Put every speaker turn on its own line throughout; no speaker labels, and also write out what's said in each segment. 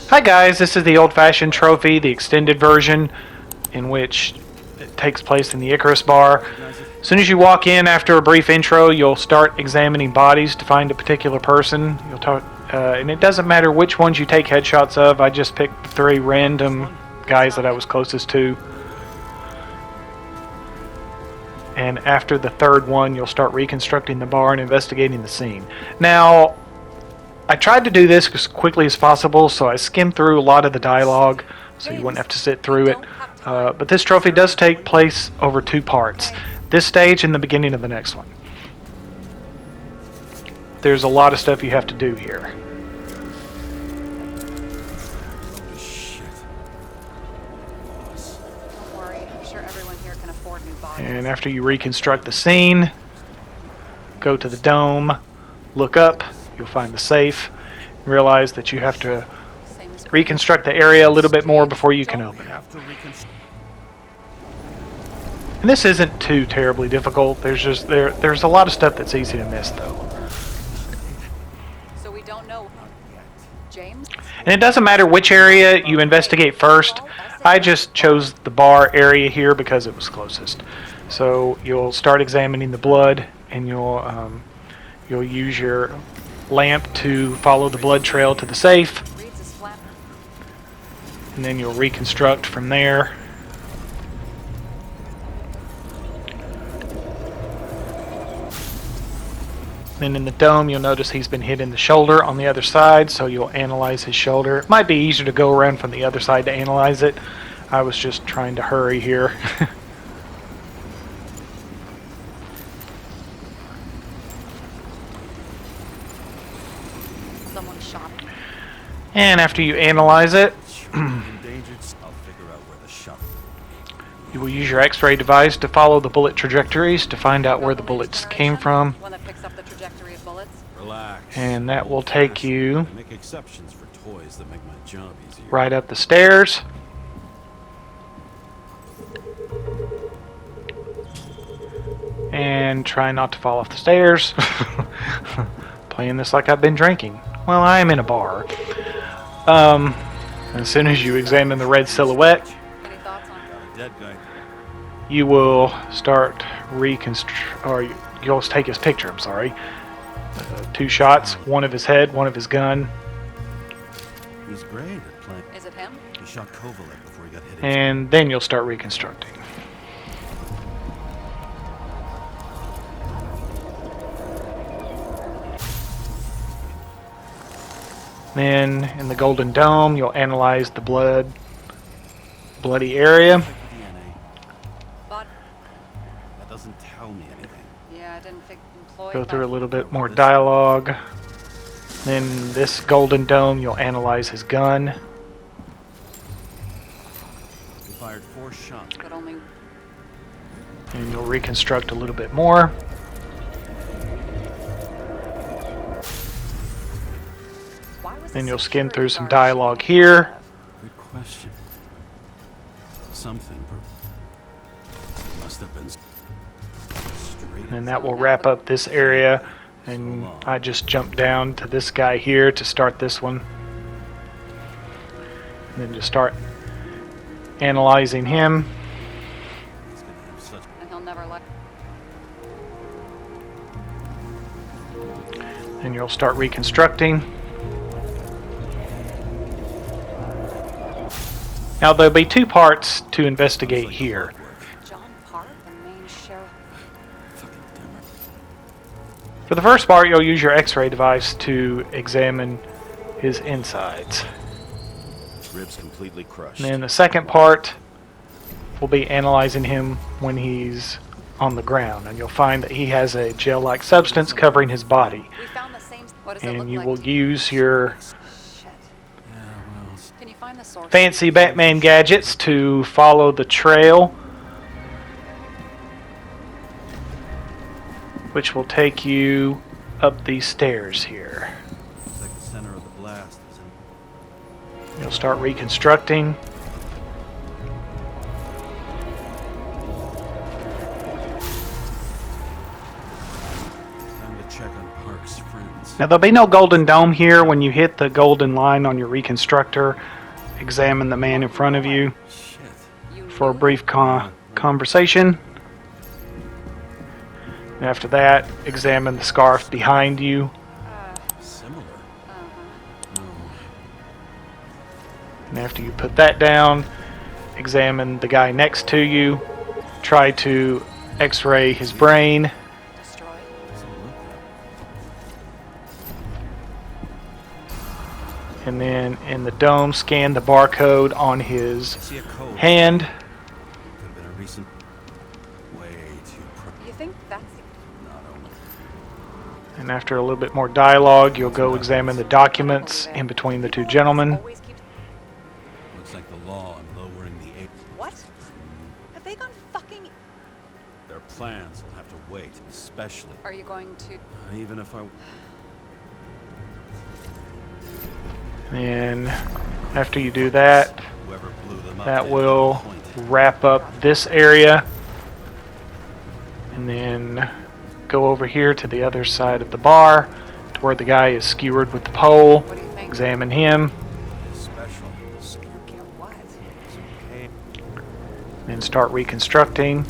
Hi guys, this is the old-fashioned trophy, the extended version, in which it takes place in the Icarus bar. As soon as you walk in after a brief intro, you'll start examining bodies to find a particular person. You'll talk, and it doesn't matter which ones you take headshots of. I just picked the 3 random guys that I was closest to. And after the 3rd one, you'll start reconstructing the bar and investigating the scene. Now, I tried to do this as quickly as possible, so I skimmed through a lot of the dialogue, so you wouldn't have to sit through it. But this trophy does take place over 2 parts. This stage and the beginning of the next one. There's a lot of stuff you have to do here.
Holy shit. Boss.
Don't worry, I'm sure everyone here can afford new bodies.
And after you reconstruct the scene, go to the dome, look up, you'll find the safe, realize that you have to
Same as
reconstruct the area a little bit more before you can open it. And this isn't too terribly difficult. There's a lot of stuff that's easy to miss though.
So we don't know. James?
And it doesn't matter which area you investigate first. I just chose the bar area here because it was closest. So you'll start examining the blood, and you'll use your lamp to follow the blood trail to the safe,
Reed's is flat.
and then you'll reconstruct from there. Then in the dome, you'll notice he's been hit in the shoulder on the other side, so you'll analyze his shoulder. It might be easier to go around from the other side to analyze it. I was just trying to hurry here.
Someone shot him.
And after you analyze it,
Endangered. I'll figure out where the shot.
you will use your X-ray device to follow the bullet trajectories to find out where the bullets came from.
One that picks up the trajectory of bullets.
Relax.
And that will take you
I make exceptions for toys that make my job easier.
right up the stairs. And try not to fall off the stairs. Playing this like I've been drinking. Well, I am in a bar. As soon as you examine the red silhouette,
Any thoughts on
A dead guy.
you will start you'll take his picture, I'm sorry. 2 shots, one of his head, one of his gun,
He's great at playing.
Is it him?
He shot Kovalek before he got hit.
and then you'll start reconstructing. Then in the Golden Dome, you'll analyze the bloody area.
Check the DNA.
But
That doesn't tell me anything.
yeah, I didn't think employee.
Go through a little bit more dialogue. Then this Golden Dome, you'll analyze his gun.
He fired 4 shots.
But only
And you'll reconstruct a little bit more.
why was
Then
the
you'll skim through some
security guard
dialogue
shooting
here.
at
Good question. Something. Must have been. Straight.
And that will wrap up this area. And I just jumped down to this guy here to start this one. And then just start analyzing him.
He's gonna have such.
And he'll never let.
And you'll start reconstructing. Now there'll be 2 parts to investigate here.
John Park, the main sheriff.
Fucking dimmer.
For the first part, you'll use your X-ray device to examine his insides.
Ribs completely crushed.
And then the second part will be analyzing him when he's on the ground. And you'll find that he has a gel-like substance covering his body.
We found the same. What does it
And
look
you
like?
will use your
Shit.
Yeah, well.
Can you find the source?
fancy Batman gadgets to follow the trail, which will take you up these stairs here.
Looks like the center of the blast is in.
You'll start reconstructing.
Time to check on Park's friends.
Now there'll be no golden dome here. When you hit the golden line on your reconstructor, examine the man in front of you
Shit.
You
for a
knew?
brief conversation. And after that, examine the scarf behind you.
Similar.
Uh-huh.
No.
And after you put that down, examine the guy next to you. Try to x-ray his brain.
Destroyed.
Doesn't look that.
And then in the dome, scan the barcode on his
I see a code.
hand.
Could have been a recent. Way too
You think that's
not only.
And after a little bit more dialogue, you'll go examine the documents in between the two gentlemen.
always keep...
Looks like the law on lowering the age.
What? Have they gone fucking...
Their plans will have to wait, especially.
Are you going to...
Even if I.
And after you do that,
Whoever blew them up.
that
didn't
will
point.
wrap up this area. And then go over here to the other side of the bar to where the guy is skewered with the pole.
What do you think?
Examine him.
Special.
Okay, what?
Okay.
And start reconstructing.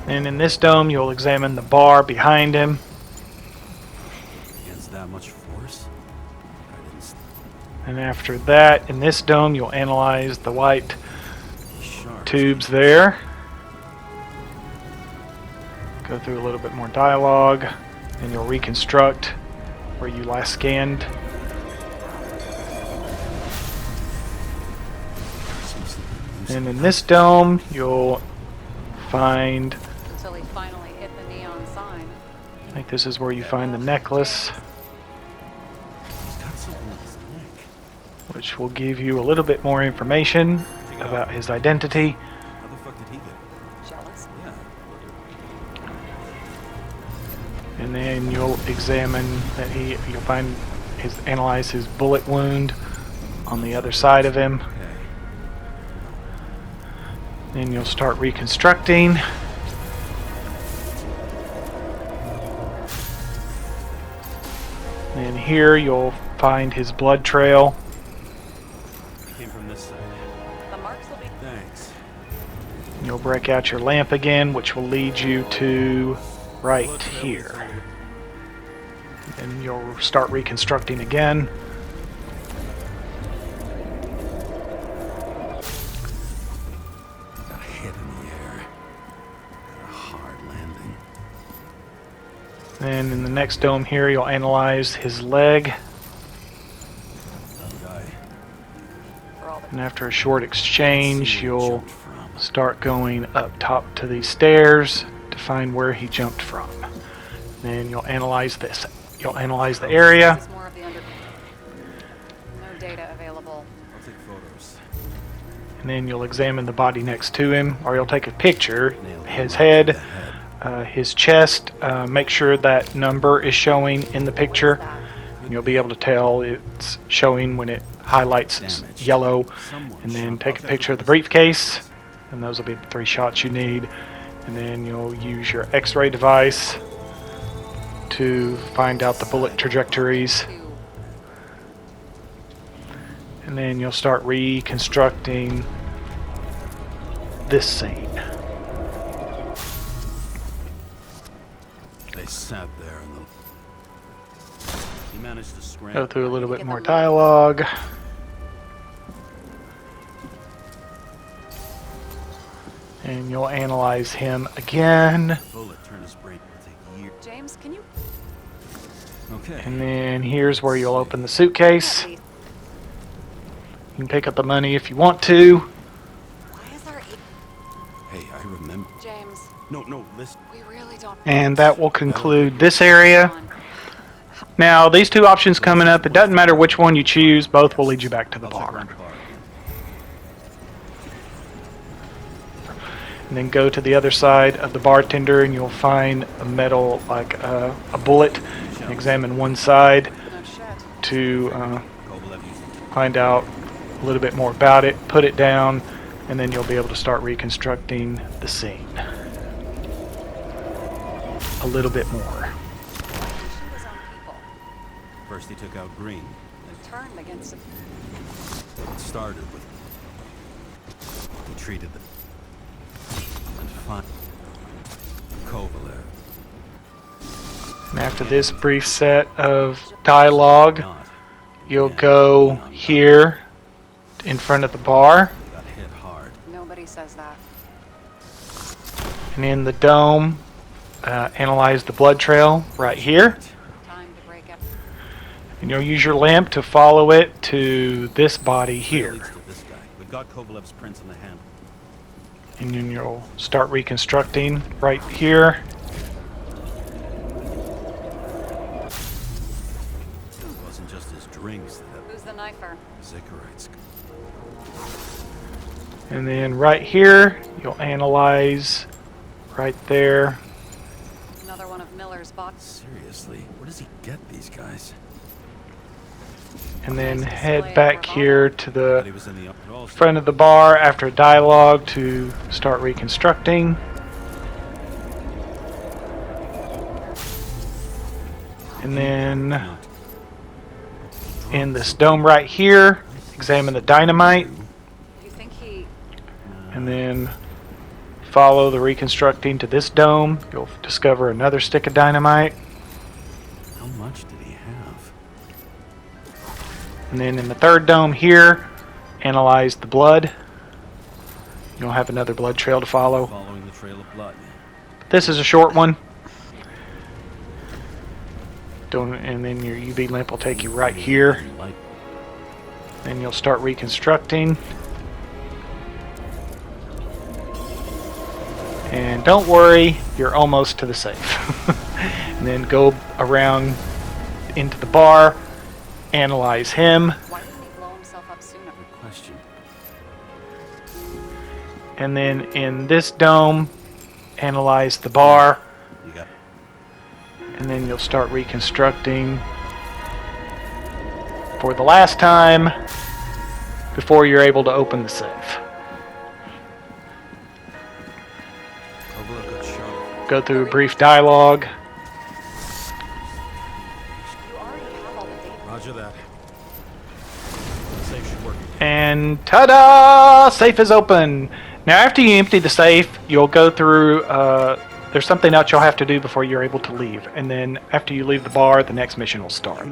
And in this dome, you'll examine the bar behind him.
Against that much force? I didn't
And after that, in this dome, you'll analyze the white
sharp.
tubes there. Go through a little bit more dialogue, and you'll reconstruct where you last scanned. And in this dome, you'll find,
Until he finally hit the neon sign.
I think this is where you find the necklace,
He's got something on his neck.
which will give you a little bit more information about his identity.
How the fuck did he get?
Jealous?
Yeah.
And then you'll examine that you'll find analyze his bullet wound on the other side of him.
Okay.
Then you'll start reconstructing. And here you'll find his blood trail.
He came from this side.
The marks will be...
Thanks.
You'll break out your lamp again, which will lead you to right here. And you'll start reconstructing again.
Got a hit in the air. Got a hard landing.
And in the next dome here, you'll analyze his leg.
Guy.
For all the...
And after a short exchange,
See where he
you'll
jumped from.
start going up top to these stairs to find where he jumped from. Then you'll analyze this. You'll analyze the area.
This is more of the under... No data available.
I'll take photos.
And then you'll examine the body next to him, or you'll take a picture,
Nailed
his
him right to the
head, his chest. Make sure that number is showing in the picture. And you'll be able to tell it's showing when it highlights
Damage.
yellow.
Someone
And then
shot-
take a
okay.
picture of the briefcase. And those will be the 3 shots you need. And then you'll use your X-ray device to find out the bullet trajectories.
Two.
And then you'll start reconstructing this scene.
They sat there and he managed to scramble.
Go through a little bit more dialogue. And you'll analyze him again.
Bullet turned his brain. It'll take years.
James, can you...
Okay.
And then here's where you'll open the suitcase.
At
You
least...
can pick up the money if you want to.
Why is our...
Hey, I remember.
James,
No, listen.
we really don't...
And that will conclude this area. Now, these 2 options coming up, it doesn't matter which one you choose, both will lead you back to the
I'll check
bar.
around the bar.
And then go to the other side of the bartender and you'll find a metal, like a bullet, and examine one side
No shit.
to
Kovalev used it.
find out a little bit more about it, put it down, and then you'll be able to start reconstructing the scene a little bit more.
Shoot his own people.
First he took out Green.
Turned against him.
It started with... He treated them. And finally... Kovalev.
And after this brief set of dialogue,
Not.
you'll go here in front of the bar,
He got hit hard.
Nobody says that.
and in the dome, analyze the blood trail right here.
Time to break up.
And you'll use your lamp to follow it to this body here.
Leads to this guy. We've got Kovalev's prints on the handle.
And then you'll start reconstructing right here.
It wasn't just his drinks that
Who's the knifer?
Zikarites.
And then right here, you'll analyze right there.
Another one of Miller's bots.
Seriously, where does he get these guys?
And then head back here to
But he
the
was in the upper
front of the bar after dialogue to start reconstructing. And then in this dome right here, examine the dynamite,
You think he...
and then follow the reconstructing to this dome. You'll discover another stick of dynamite.
How much did he have?
And then in the third dome here, analyze the blood. You'll have another blood trail to follow.
Following the trail of blood.
This is a short one. And then your UV lamp will take you right here.
Light.
Then you'll start reconstructing. And don't worry, you're almost to the safe. And then go around into the bar, analyze him,
Why didn't he blow himself up sooner?
Good question.
and then in this dome, analyze the bar,
You got
and then you'll start reconstructing for the last time before you're able to open the safe.
Kovalev got shot.
Go through a brief dialogue.
You already have all the data.
Roger that. The safe should work.
And ta-da! Safe is open. Now after you empty the safe, you'll go through, there's something else you'll have to do before you're able to leave. And then after you leave the bar, the next mission will start,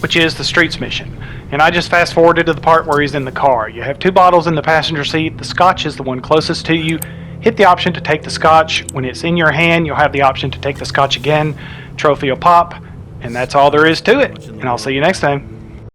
which is the streets mission. And I just fast forwarded to the part where he's in the car. You have 2 bottles in the passenger seat. The scotch is the one closest to you. Hit the option to take the scotch. When it's in your hand, you'll have the option to take the scotch again. Trophy will pop. And that's all there is to it. And I'll see you next time.